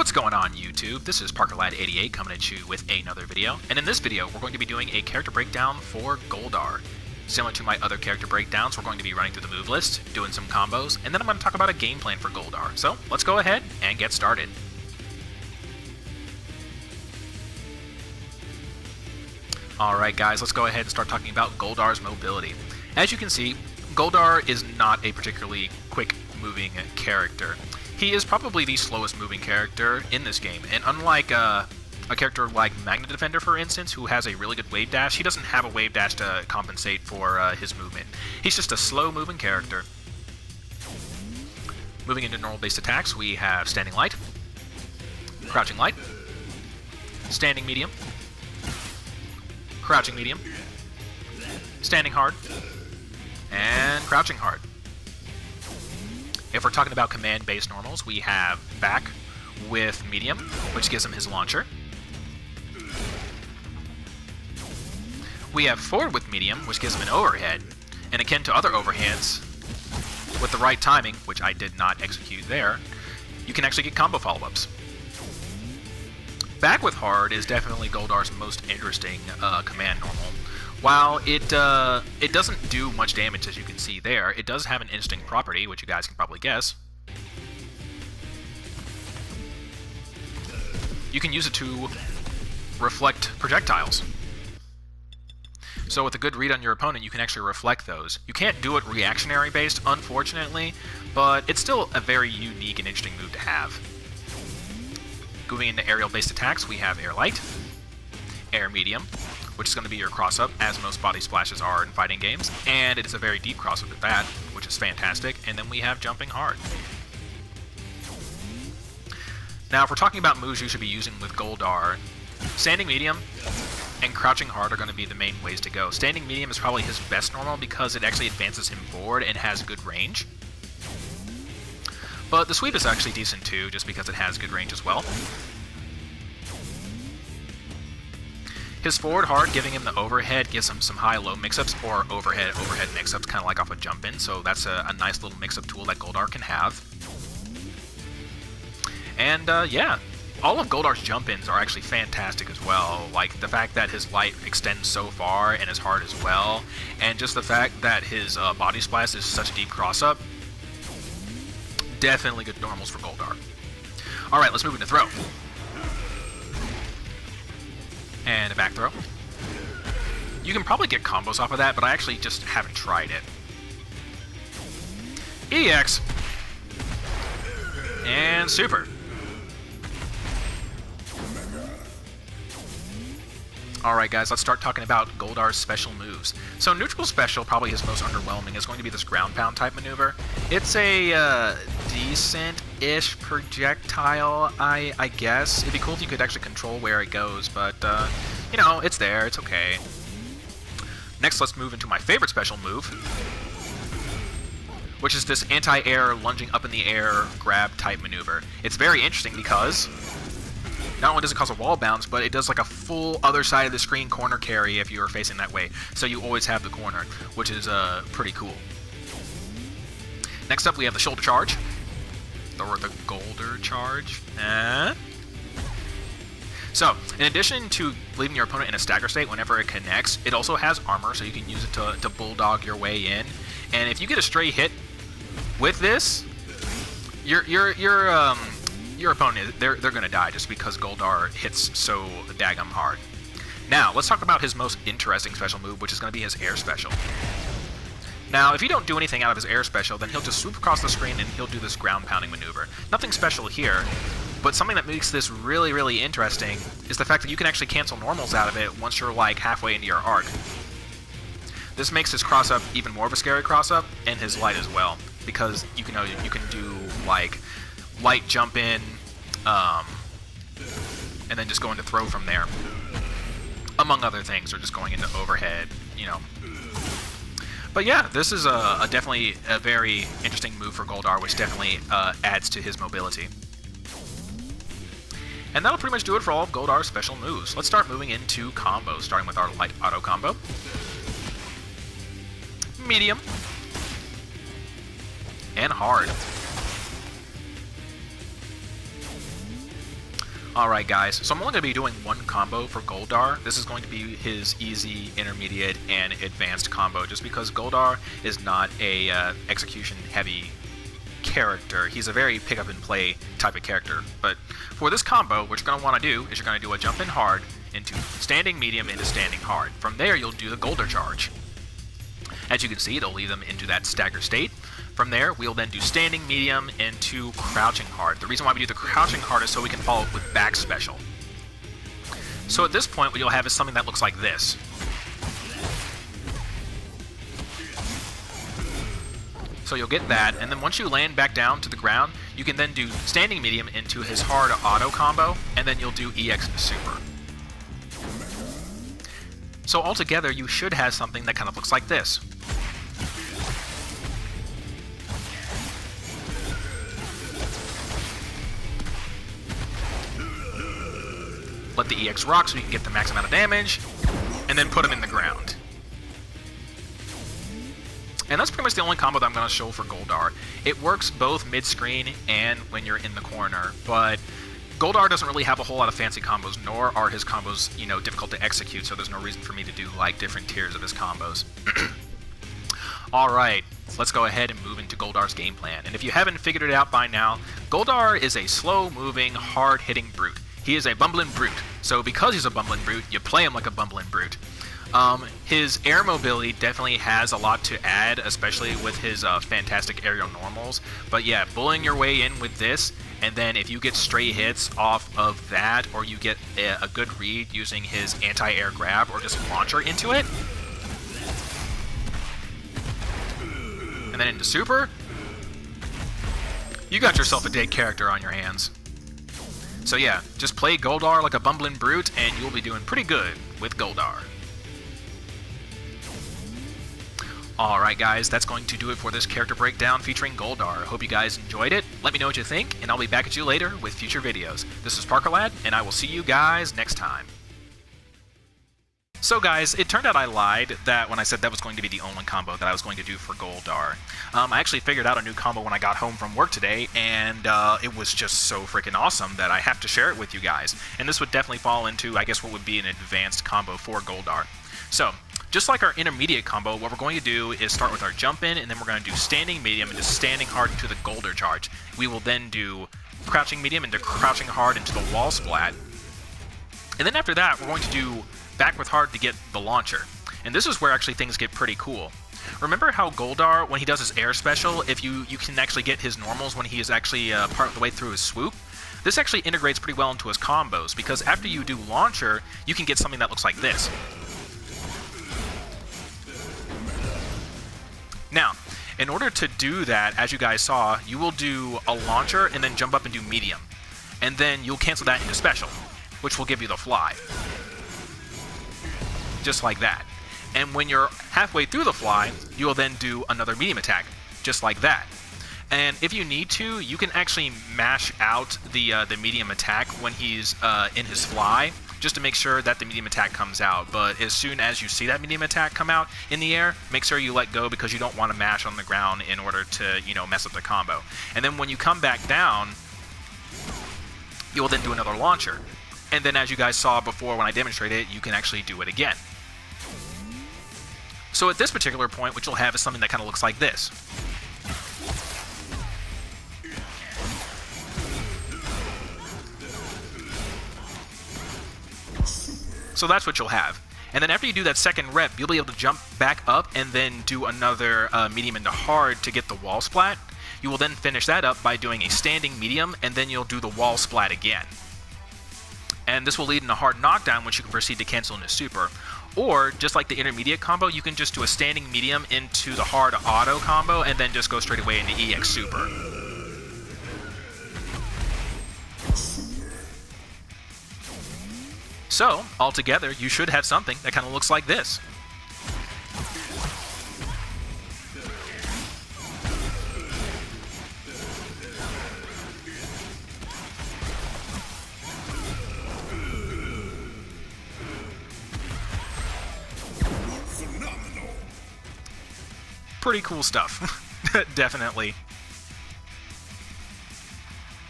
What's going on YouTube? This is ParkerLad88 coming at you with another video, and in this video we're going to be doing a character breakdown for Goldar. Similar to my other character breakdowns, we're going to be running through the move list, doing some combos, and then I'm going to talk about a game plan for Goldar. So let's go ahead and get started. Alright guys, let's go ahead and start talking about Goldar's mobility. As you can see, Goldar is not a particularly quick moving character. He is probably the slowest moving character in this game, and unlike a character like Magnet Defender, for instance, who has a really good wave dash, he doesn't have a wave dash to compensate for his movement. He's just a slow moving character. Moving into normal based attacks, we have Standing Light, Crouching Light, Standing Medium, Crouching Medium, Standing Hard, and Crouching Hard. If we're talking about command-based normals, we have Back with Medium, which gives him his launcher. We have Forward with Medium, which gives him an overhead. And akin to other overheads, with the right timing, which I did not execute there, you can actually get combo follow-ups. Back with Hard is definitely Goldar's most interesting command normal. While it doesn't do much damage, as you can see there, it does have an interesting property, which you guys can probably guess. You can use it to reflect projectiles. So with a good read on your opponent, you can actually reflect those. You can't do it reactionary based, unfortunately, but it's still a very unique and interesting move to have. Moving into aerial-based attacks, we have Air Light, Air Medium, which is going to be your cross-up, as most body splashes are in fighting games, and it is a very deep cross-up at that, which is fantastic, and then we have Jumping Hard. Now, if we're talking about moves you should be using with Goldar, Standing Medium and Crouching Hard are going to be the main ways to go. Standing Medium is probably his best normal because it actually advances him forward and has good range. But the sweep is actually decent too, just because it has good range as well. His forward hard, giving him the overhead, gives him some high-low mix-ups, or overhead mix-ups, kind of like off a jump-in, so that's a nice little mix-up tool that Goldar can have. And yeah, all of Goldar's jump-ins are actually fantastic as well, like the fact that his light extends so far and his hard as well, and just the fact that his body splash is such a deep cross-up. Definitely good normals for Goldar. Alright, let's move into throw. And a back throw. You can probably get combos off of that, but I actually just haven't tried it. EX. And super. Alright guys, let's start talking about Goldar's special moves. So neutral special, probably his most underwhelming, is going to be this ground pound type maneuver. It's a decent-ish projectile, I guess. It'd be cool if you could actually control where it goes, but you know, it's there, it's okay. Next, let's move into my favorite special move, which is this anti-air lunging up in the air grab type maneuver. It's very interesting because not only does it cause a wall bounce, but it does like a full other side of the screen corner carry if you are facing that way. So you always have the corner, which is pretty cool. Next up, we have the shoulder charge, or the Goldar charge. So, in addition to leaving your opponent in a stagger state whenever it connects, it also has armor, so you can use it to bulldog your way in. And if you get a stray hit with this, your opponent, they're gonna die just because Goldar hits so daggum hard. Now, let's talk about his most interesting special move, which is gonna be his air special. Now, if you don't do anything out of his air special, then he'll just swoop across the screen and he'll do this ground pounding maneuver. Nothing special here, but something that makes this really, really interesting is the fact that you can actually cancel normals out of it once you're like halfway into your arc. This makes his cross-up even more of a scary cross-up, and his light as well, because you can do like light jump in, and then just go into throw from there, among other things, or just going into overhead, you know. But yeah, this is definitely a very interesting move for Goldar, which definitely adds to his mobility. And that'll pretty much do it for all of Goldar's special moves. Let's start moving into combos, starting with our light auto combo. Medium. And hard. Alright guys, so I'm only going to be doing one combo for Goldar. This is going to be his easy, intermediate, and advanced combo, just because Goldar is not a execution-heavy character. He's a very pick-up-and-play type of character. But for this combo, what you're going to want to do is you're going to do a jump in hard into standing medium into standing hard. From there, you'll do the Goldar charge. As you can see, it'll lead them into that stagger state. From there, we'll then do standing medium into crouching hard. The reason why we do the crouching hard is so we can follow it with back special. So at this point, what you'll have is something that looks like this. So you'll get that, and then once you land back down to the ground, you can then do standing medium into his hard auto combo, and then you'll do EX super. So altogether, you should have something that kind of looks like this. Let the EX rock so you can get the max amount of damage, and then put him in the ground. And that's pretty much the only combo that I'm going to show for Goldar. It works both mid-screen and when you're in the corner, but Goldar doesn't really have a whole lot of fancy combos, nor are his combos, you know, difficult to execute, so there's no reason for me to do, like, different tiers of his combos. Alright, let's go ahead and move into Goldar's game plan. And if you haven't figured it out by now, Goldar is a slow-moving, hard-hitting brute. He is a bumbling brute, so because he's a bumbling brute, you play him like a bumbling brute. His air mobility definitely has a lot to add, especially with his fantastic aerial normals. But yeah, bullying your way in with this, and then if you get stray hits off of that, or you get a good read using his anti-air grab or just launcher into it, and then into super, you got yourself a dead character on your hands. So yeah, just play Goldar like a bumbling brute, and you'll be doing pretty good with Goldar. Alright guys, that's going to do it for this character breakdown featuring Goldar. Hope you guys enjoyed it. Let me know what you think, and I'll be back at you later with future videos. This is ParkerLad, and I will see you guys next time. So guys, it turned out I lied that when I said that was going to be the only combo that I was going to do for Goldar. I actually figured out a new combo when I got home from work today, and it was just so freaking awesome that I have to share it with you guys. And this would definitely fall into, I guess, what would be an advanced combo for Goldar. So, just like our intermediate combo, what we're going to do is start with our jump in, and then we're going to do standing medium into standing hard into the Goldar charge. We will then do crouching medium into crouching hard into the wall splat. And then after that, we're going to do back with hard to get the launcher. And this is where actually things get pretty cool. Remember how Goldar, when he does his air special, if you can actually get his normals when he is actually part of the way through his swoop? This actually integrates pretty well into his combos, because after you do launcher, you can get something that looks like this. Now, in order to do that, as you guys saw, you will do a launcher and then jump up and do medium. And then you'll cancel that into special, which will give you the fly. Just like that. And when you're halfway through the fly, you will then do another medium attack, just like that. And if you need to, you can actually mash out the medium attack when he's in his fly, just to make sure that the medium attack comes out. But as soon as you see that medium attack come out in the air, make sure you let go, because you don't want to mash on the ground in order to, you know, mess up the combo. And then when you come back down, you will then do another launcher. And then as you guys saw before when I demonstrated it, you can actually do it again. So at this particular point, what you'll have is something that kind of looks like this. So that's what you'll have. And then after you do that second rep, you'll be able to jump back up and then do another medium into hard to get the wall splat. You will then finish that up by doing a standing medium, and then you'll do the wall splat again. And this will lead in a hard knockdown, which you can proceed to cancel into super. Or, just like the intermediate combo, you can just do a standing medium into the hard auto combo, and then just go straight away into EX super. So, altogether, you should have something that kind of looks like this. Pretty cool stuff. Definitely.